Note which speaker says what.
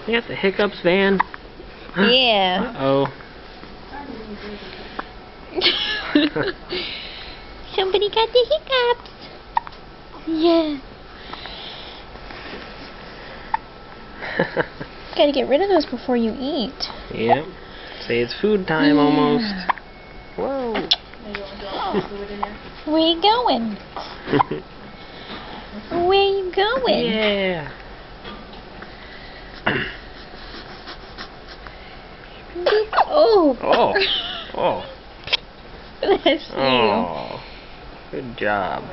Speaker 1: You got the hiccups, Van?
Speaker 2: Yeah.
Speaker 1: Uh-oh.
Speaker 2: Somebody got the hiccups. Yeah. Gotta get rid of those before you eat.
Speaker 1: Yep. Say it's food time almost. Whoa.
Speaker 2: Where you going? Where you going?
Speaker 1: Yeah.
Speaker 2: Oh.
Speaker 1: Oh. Oh.
Speaker 2: That's you.
Speaker 1: Oh. Good job.